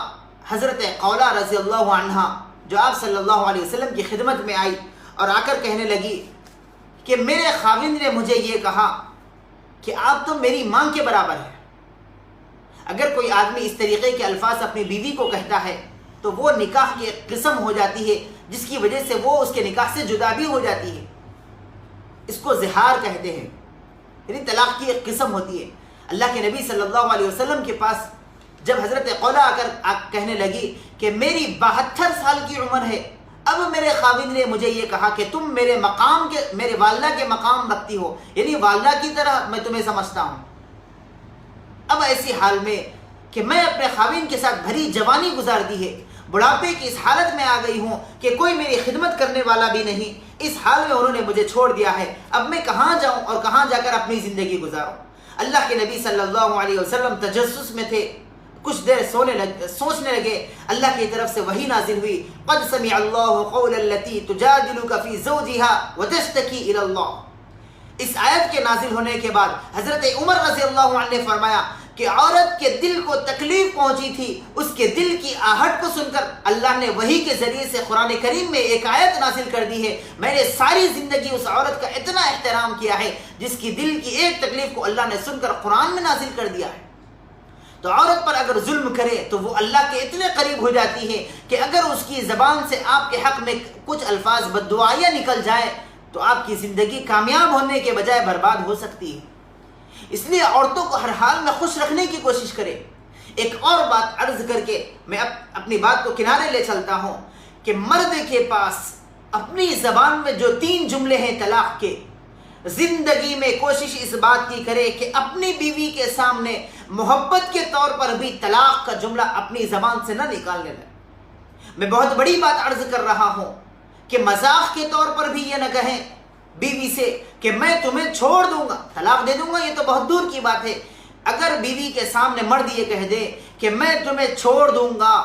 حضرت قولہ رضی اللہ عنہا جو آپ صلی اللہ علیہ وسلم کی خدمت میں آئی اور آ کر کہنے لگی کہ میرے خاوند نے مجھے یہ کہا کہ آپ تو میری ماں کے برابر ہیں. اگر کوئی آدمی اس طریقے کے الفاظ اپنی بیوی کو کہتا ہے تو وہ نکاح کی ایک قسم ہو جاتی ہے جس کی وجہ سے وہ اس کے نکاح سے جدا بھی ہو جاتی ہے. اس کو زہار کہتے ہیں, یعنی طلاق کی ایک قسم ہوتی ہے. اللہ کے نبی صلی اللہ علیہ وسلم کے پاس جب حضرت قولہ آ کر کہنے لگی کہ میری 72 سال کی عمر ہے, اب میرے خاوند نے مجھے یہ کہا کہ تم میرے والدہ کے مقام رکھتی ہو, یعنی والدہ کی طرح میں تمہیں سمجھتا ہوں. اب ایسی حال میں کہ میں اپنے خاوند کے ساتھ بھری جوانی گزار دی ہے, بڑھاپے کی اس حالت میں آ گئی ہوں کہ کوئی میری خدمت کرنے والا بھی نہیں, اس حال میں انہوں نے مجھے چھوڑ دیا ہے, اب میں کہاں جاؤں اور کہاں جا کر اپنی زندگی گزاروں. اللہ کے نبی صلی اللہ علیہ وسلم تجسس میں تھے, کچھ دیر سوچنے لگے. اللہ کی طرف سے وحی نازل ہوئی, قد سمع اللہ قول التي تجادلك في زوجها وتشتكي الى اللہ. اس آیت کے نازل ہونے کے بعد حضرت عمر رضی اللہ عنہ نے فرمایا کہ عورت کے دل کو تکلیف پہنچی تھی, اس کے دل کی آہٹ کو سن کر اللہ نے وحی کے ذریعے سے قرآن کریم میں ایک آیت نازل کر دی ہے. میں نے ساری زندگی اس عورت کا اتنا احترام کیا ہے جس کی دل کی ایک تکلیف کو اللہ نے سن کر قرآن میں نازل کر دیا ہے. تو عورت پر اگر ظلم کرے تو وہ اللہ کے اتنے قریب ہو جاتی ہے کہ اگر اس کی زبان سے آپ کے حق میں کچھ الفاظ بددعائیاں نکل جائے تو آپ کی زندگی کامیاب ہونے کے بجائے برباد ہو سکتی ہے. اس لیے عورتوں کو ہر حال میں خوش رکھنے کی کوشش کرے. ایک اور بات عرض کر کے میں اپنی بات کو کنارے لے چلتا ہوں کہ مرد کے پاس اپنی زبان میں جو 3 جملے ہیں طلاق کے, زندگی میں کوشش اس بات کی کرے کہ اپنی بیوی کے سامنے محبت کے طور پر بھی طلاق کا جملہ اپنی زبان سے نہ نکالنے لگے. میں بہت بڑی بات عرض کر رہا ہوں کہ مذاق کے طور پر بھی یہ نہ کہیں بیوی سے کہ میں تمہیں چھوڑ دوں گا, طلاق دے دوں گا, یہ تو بہت دور کی بات ہے. اگر بیوی کے سامنے مرد یہ کہہ دے کہ میں تمہیں چھوڑ دوں گا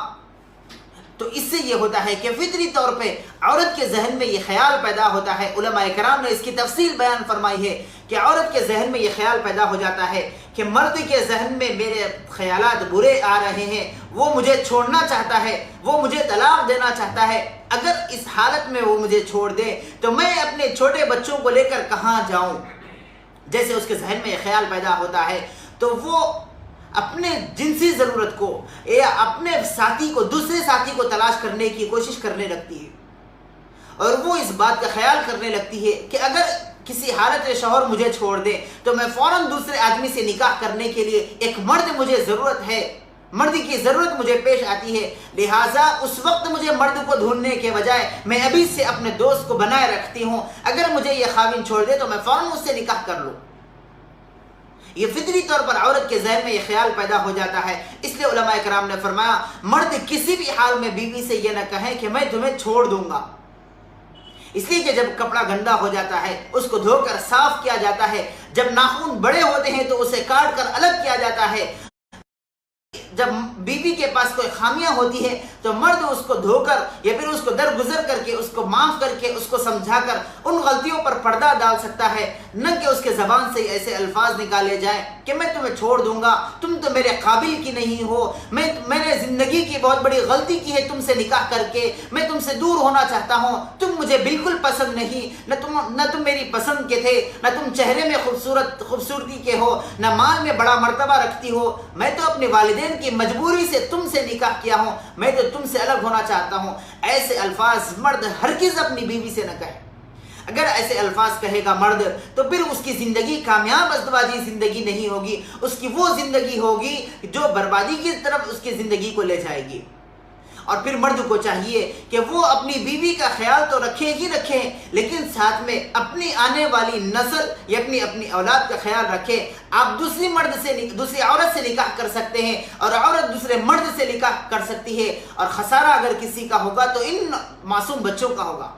تو اس سے یہ ہوتا ہے کہ فطری طور پہ عورت کے ذہن میں یہ خیال پیدا ہوتا ہے. علماء کرام نے اس کی تفصیل بیان فرمائی ہے کہ عورت کے ذہن میں یہ خیال پیدا ہو جاتا ہے کہ مرد کے ذہن میں میرے خیالات برے آ رہے ہیں, وہ مجھے چھوڑنا چاہتا ہے, وہ مجھے طلاق دینا چاہتا ہے. اگر اس حالت میں وہ مجھے چھوڑ دے تو میں اپنے چھوٹے بچوں کو لے کر کہاں جاؤں, جیسے اس کے ذہن میں یہ خیال پیدا ہوتا ہے تو وہ اپنے جنسی ضرورت کو یا اپنے ساتھی کو, دوسرے ساتھی کو تلاش کرنے کی کوشش کرنے لگتی ہے. اور وہ اس بات کا خیال کرنے لگتی ہے کہ اگر کسی حالت میں شوہر مجھے چھوڑ دے تو میں فوراً دوسرے آدمی سے نکاح کرنے کے لیے ایک مرد مجھے ضرورت ہے, مرد کی ضرورت مجھے پیش آتی ہے, لہٰذا اس وقت مجھے مرد کو ڈھونڈنے کے بجائے میں ابھی سے اپنے دوست کو بنائے رکھتی ہوں, اگر مجھے یہ خاوند چھوڑ دے تو میں فوراً اس سے نکاح کر لوں. یہ فطری طور پر عورت کے ذہن میں یہ خیال پیدا ہو جاتا ہے. اس لیے علماء کرام نے فرمایا مرد کسی بھی حال میں بیوی سے یہ نہ کہیں کہ میں تمہیں چھوڑ دوں گا, اس لیے کہ جب کپڑا گندا ہو جاتا ہے اس کو دھو کر صاف کیا جاتا ہے, جب ناخن بڑے ہوتے ہیں تو اسے کاٹ کر الگ کیا جاتا ہے, جب بیوی کے پاس کوئی خامیاں ہوتی ہے تو مرد اس کو دھو کر یا پھر اس کو درگزر کر کے, اس کو معاف کر کے, اس کو سمجھا کر ان غلطیوں پر پردہ ڈال سکتا ہے نہ کہ اس کے زبان سے ایسے الفاظ نکالے جائیں کہ میں تمہیں چھوڑ دوں گا، تم تو میرے قابل کی نہیں ہو، میں نے زندگی کی بہت بڑی غلطی کی ہے تم سے نکاح کر کے، میں تم سے دور ہونا چاہتا ہوں، تم مجھے بالکل پسند نہیں، نہ تم میری پسند کے تھے، نہ تم چہرے میں خوبصورتی کے ہو، نہ مال میں بڑا مرتبہ رکھتی ہو، میں تو اپنے والدین کی مجبوری سے تم سے نکاح کیا ہوں، میں تو تم سے الگ ہونا چاہتا ہوں۔ ایسے الفاظ مرد ہرگز اپنی بیوی سے نہ کہے۔ اگر ایسے الفاظ کہے گا مرد تو پھر اس کی زندگی کامیاب ازدواجی زندگی نہیں ہوگی، اس کی وہ زندگی ہوگی جو بربادی کی طرف اس کی زندگی کو لے جائے گی۔ اور پھر مرد کو چاہیے کہ وہ اپنی بیوی کا خیال تو رکھے ہی رکھے، لیکن ساتھ میں اپنی آنے والی نسل یا اپنی اولاد کا خیال رکھے۔ آپ دوسری عورت سے نکاح کر سکتے ہیں اور عورت دوسرے مرد سے نکاح کر سکتی ہے، اور خسارہ اگر کسی کا ہوگا تو ان معصوم بچوں کا ہوگا۔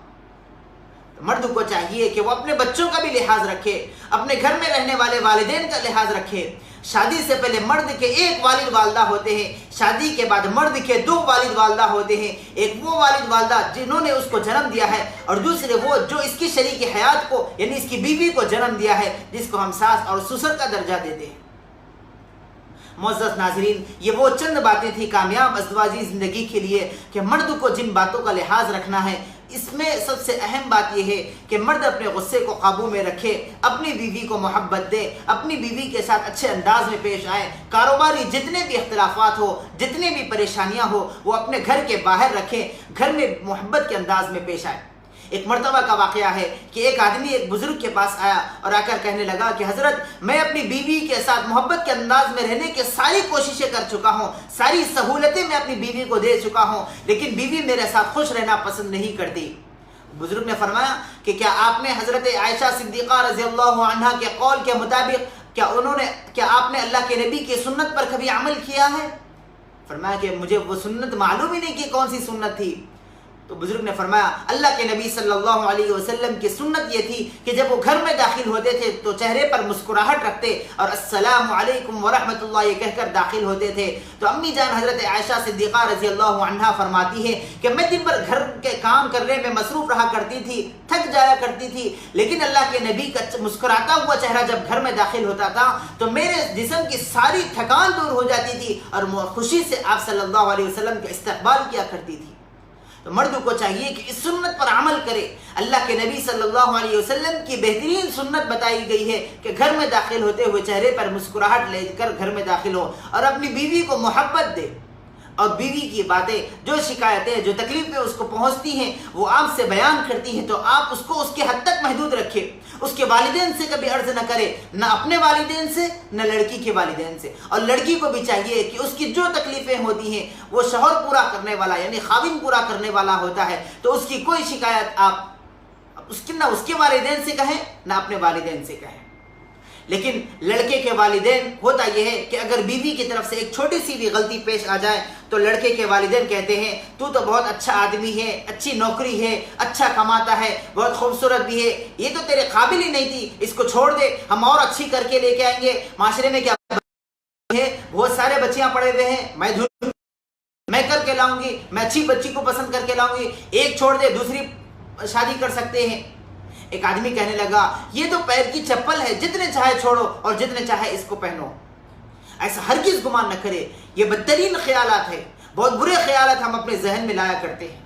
مرد کو چاہیے کہ وہ اپنے بچوں کا بھی لحاظ رکھے، اپنے گھر میں رہنے والے والدین کا لحاظ رکھے۔ شادی سے پہلے مرد کے ایک والد والدہ ہوتے ہیں، شادی کے بعد مرد کے دو والد والدہ ہوتے ہیں، ایک وہ والد والدہ جنہوں نے اس کو جنم دیا ہے، اور دوسرے وہ جو اس کی شریک حیات کو یعنی اس کی بیوی کو جنم دیا ہے، جس کو ہم ساس اور سسر کا درجہ دیتے ہیں۔ معزز ناظرین، یہ وہ چند باتیں تھیں کامیاب ازدواجی زندگی کے لیے کہ مرد کو جن باتوں کا لحاظ رکھنا ہے۔ اس میں سب سے اہم بات یہ ہے کہ مرد اپنے غصے کو قابو میں رکھے، اپنی بیوی کو محبت دے، اپنی بیوی کے ساتھ اچھے انداز میں پیش آئے، کاروباری جتنے بھی اختلافات ہو، جتنے بھی پریشانیاں ہو، وہ اپنے گھر کے باہر رکھے، گھر میں محبت کے انداز میں پیش آئے۔ ایک مرتبہ کا واقعہ ہے کہ ایک آدمی ایک بزرگ کے پاس آیا اور آ کر کہنے لگا کہ حضرت، میں اپنی بیوی کے ساتھ محبت کے انداز میں رہنے کی ساری کوششیں کر چکا ہوں، ساری سہولتیں میں اپنی بیوی کو دے چکا ہوں، لیکن بیوی میرے ساتھ خوش رہنا پسند نہیں کرتی۔ بزرگ نے فرمایا کہ کیا آپ نے حضرت عائشہ صدیقہ رضی اللہ عنہا کے قول کے مطابق کیا آپ نے اللہ کے نبی کی سنت پر کبھی عمل کیا ہے؟ فرمایا کہ مجھے وہ سنت معلوم ہی نہیں کہ کون سی سنت تھی۔ تو بزرگ نے فرمایا اللہ کے نبی صلی اللہ علیہ وسلم کی سنت یہ تھی کہ جب وہ گھر میں داخل ہوتے تھے تو چہرے پر مسکراہٹ رکھتے اور السلام علیکم ورحمۃ اللہ یہ کہہ کر داخل ہوتے تھے۔ تو امی جان حضرت عائشہ صدیقہ رضی اللہ عنہا فرماتی ہے کہ میں دن بھر گھر کے کام کرنے میں مصروف رہا کرتی تھی، تھک جایا کرتی تھی، لیکن اللہ کے نبی کا مسکراتا ہوا چہرہ جب گھر میں داخل ہوتا تھا تو میرے جسم کی ساری تھکان دور ہو جاتی تھی اور خوشی سے آپ صلی اللہ علیہ وسلم کا استقبال کیا کرتی تھی۔ تو مرد کو چاہیے کہ اس سنت پر عمل کرے۔ اللہ کے نبی صلی اللہ علیہ وسلم کی بہترین سنت بتائی گئی ہے کہ گھر میں داخل ہوتے ہوئے چہرے پر مسکراہٹ لے کر گھر میں داخل ہو اور اپنی بیوی کو محبت دے، اور بیوی کی باتیں، جو شکایتیں، جو تکلیفیں اس کو پہنچتی ہیں وہ آپ سے بیان کرتی ہیں تو آپ اس کو اس کے حد تک محدود رکھے۔ اس کے والدین سے کبھی عرض نہ کرے، نہ اپنے والدین سے نہ لڑکی کے والدین سے۔ اور لڑکی کو بھی چاہیے کہ اس کی جو تکلیفیں ہوتی ہیں وہ شوہر پورا کرنے والا یعنی خاوند پورا کرنے والا ہوتا ہے، تو اس کی کوئی شکایت آپ نہ اس کے والدین سے کہیں نہ اپنے والدین سے کہیں۔ لیکن لڑکے کے والدین ہوتا یہ ہے کہ اگر بیوی کی طرف سے ایک چھوٹی سی بھی غلطی پیش آ جائے تو لڑکے کے والدین کہتے ہیں تو بہت اچھا آدمی ہے، اچھی نوکری ہے، اچھا کماتا ہے، بہت خوبصورت بھی ہے، یہ تو تیرے قابل ہی نہیں تھی، اس کو چھوڑ دے، ہم اور اچھی کر کے لے کے آئیں گے۔ معاشرے میں کیا ہے، بہت سارے بچیاں پڑے ہوئے ہیں، میں کر کے لاؤں گی، میں اچھی بچی کو پسند کر کے لاؤں گی، ایک چھوڑ دے دوسری شادی کر سکتے ہیں۔ ایک آدمی کہنے لگا یہ تو پیر کی چپل ہے، جتنے چاہے چھوڑو اور جتنے چاہے اس کو پہنو۔ ایسا ہرگز گمان نہ کرے، یہ بدترین خیالات ہے، بہت برے خیالات ہم اپنے ذہن میں لایا کرتے ہیں۔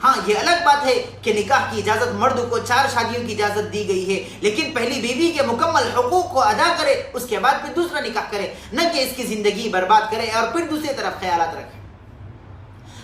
ہاں یہ الگ بات ہے کہ نکاح کی اجازت مرد کو 4 شادیوں کی اجازت دی گئی ہے، لیکن پہلی بیوی کے مکمل حقوق کو ادا کرے، اس کے بعد پھر دوسرا نکاح کرے، نہ کہ اس کی زندگی برباد کرے اور پھر دوسری طرف خیالات رکھے۔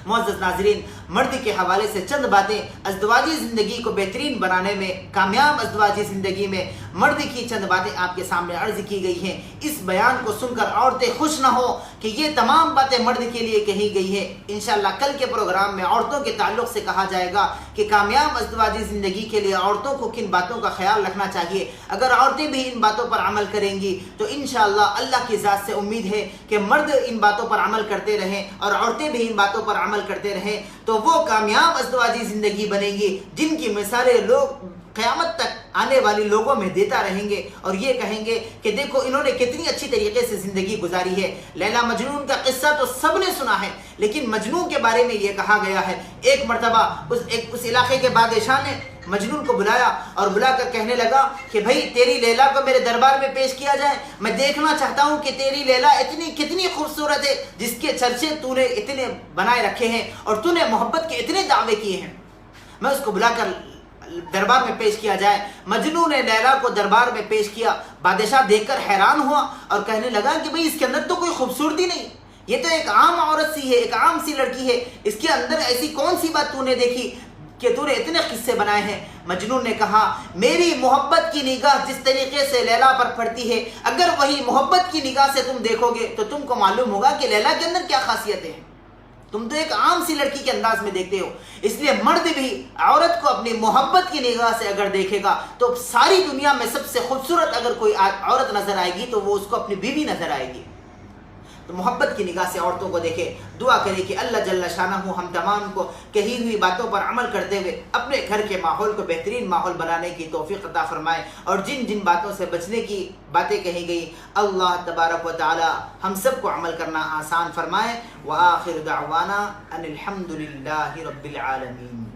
معزز ناظرین، مرد کے حوالے سے چند باتیں ازدواجی زندگی کو بہترین بنانے میں، کامیاب ازدواجی زندگی میں مرد کی چند باتیں آپ کے سامنے عرض کی گئی ہیں۔ اس بیان کو سن کر عورتیں خوش نہ ہو کہ یہ تمام باتیں مرد کے لیے کہی گئی ہیں۔ انشاءاللہ کل کے پروگرام میں عورتوں کے تعلق سے کہا جائے گا کہ کامیاب ازدواجی زندگی کے لیے عورتوں کو کن باتوں کا خیال رکھنا چاہیے۔ اگر عورتیں بھی ان باتوں پر عمل کریں گی تو انشاءاللہ اللہ کی ذات سے امید ہے کہ مرد ان باتوں پر عمل کرتے رہیں اور عورتیں بھی ان باتوں پر عمل کرتے رہیں، تو وہ کامیاب ازدواجی زندگی بنے گی جن کی مثالیں لوگ قیامت تک آنے والی لوگوں میں دیتا رہیں گے اور یہ کہیں گے کہ دیکھو انہوں نے کتنی اچھی طریقے سے زندگی گزاری ہے۔ لیلا مجنون کا قصہ تو سب نے سنا ہے، لیکن مجنون کے بارے میں یہ کہا گیا ہے، ایک مرتبہ اس علاقے کے بادشاہ نے مجنون کو بلایا اور بلا کر کہنے لگا کہ بھائی تیری لیلا کو میرے دربار میں پیش کیا جائے، میں دیکھنا چاہتا ہوں کہ تیری لیلا کتنی خوبصورت ہے جس کے چرچے تو نے اتنے بنائے رکھے ہیں اور تو نے محبت کے اتنے دعوے کیے ہیں، میں اس کو بلا کر دربار میں پیش کیا جائے۔ مجنون نے لیلا کو دربار میں پیش کیا، بادشاہ دیکھ کر حیران ہوا اور کہنے لگا کہ بھئی اس کے اندر تو کوئی خوبصورتی نہیں، یہ تو ایک عام عورت سی ہے، ایک عام سی لڑکی ہے، اس کے اندر ایسی کون سی بات تو نے دیکھی کہ تو نے اتنے قصے بنائے ہیں؟ مجنون نے کہا میری محبت کی نگاہ جس طریقے سے لیلا پر پڑتی ہے، اگر وہی محبت کی نگاہ سے تم دیکھو گے تو تم کو معلوم ہوگا کہ لیلا کے اندر کیا خاصیتیں ہیں، تم تو ایک عام سی لڑکی کے انداز میں دیکھتے ہو۔ اس لیے مرد بھی عورت کو اپنی محبت کی نگاہ سے اگر دیکھے گا تو ساری دنیا میں سب سے خوبصورت اگر کوئی عورت نظر آئے گی تو وہ اس کو اپنی بیوی نظر آئے گی۔ تو محبت کی نگاہ سے عورتوں کو دیکھے، دعا کرے کہ اللہ جل شانہ ہم تمام کو کہی ہوئی باتوں پر عمل کرتے ہوئے اپنے گھر کے ماحول کو بہترین ماحول بنانے کی توفیق عطا فرمائے، اور جن جن باتوں سے بچنے کی باتیں کہی گئی اللہ تبارک و تعالی ہم سب کو عمل کرنا آسان فرمائے۔ وآخر دعوانا ان الحمد للہ رب العالمین۔